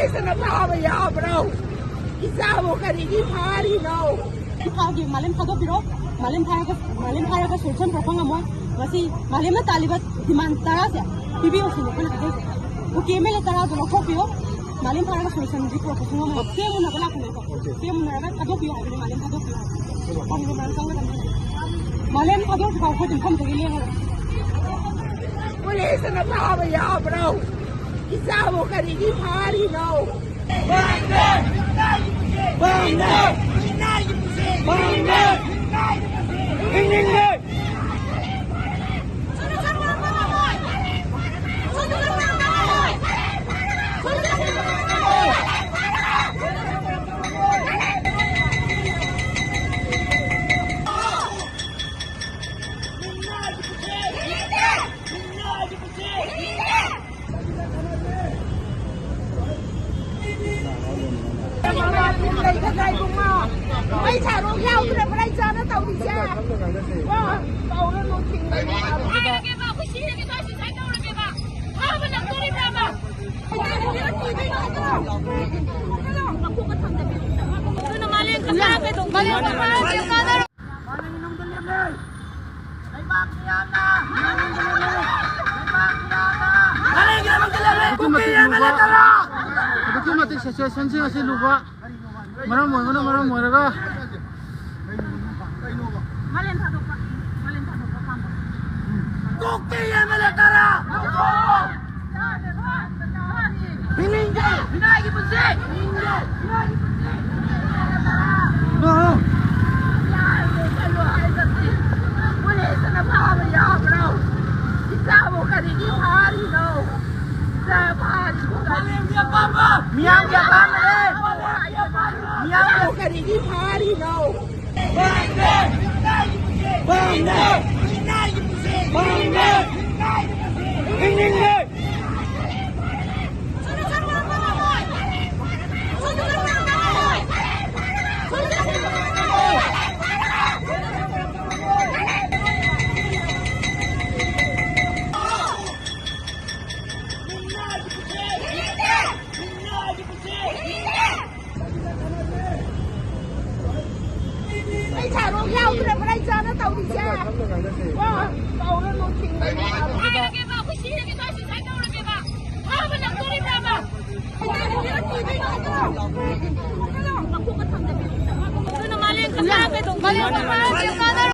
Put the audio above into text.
Police na tama ya bro. Isamo karigi party no. Kagi malim khado piro malim phara ka solution propang amo wasi malim na talibat demand tara se tibi osino kana khado o kemele tara do ko pio malim phara ka solution di propang amo ke mun na bala ko ke mun na khado pio abi malim khado pio malim khado ko din kham tagi le Police na tama ya bro. Isamo karigi party no. Mấy chả nó theo cái này đây ra nó tàu đi xe. Tàu nó lột thình này. Ai cái vào cái gì cái tôi chỉ thấy đâu là cái vào. Sao mà làm tôi đi ra mà. Cái này nó đi đi đâu. Nó không có thằng nào. Tôi nó mang lên cái ra cái đồng cái nó mang lên cái ra. Diplomatic situation sih masih lupa. Mana mau raga. Malen thado pa kam. Kokti ya meletara. Hininge, hinagi pusi. Oh. Police na tama ya bro. Isamo karigi party no. Sa party. Miang ya papa le. Miang karigi party no. Mấy chả nó theo cái này đây ra nó tàu đi xe. Tàu nó lột thình này. Ai cái vào cái gì cái tôi chỉ thấy đâu là cái vào. Sao mà làm tôi đi ra mà. Cái này nó đi đi đâu. Nó không có thằng nào. Tôi nó mang lên cái ra cái đồng cái nó mang lên cái ra.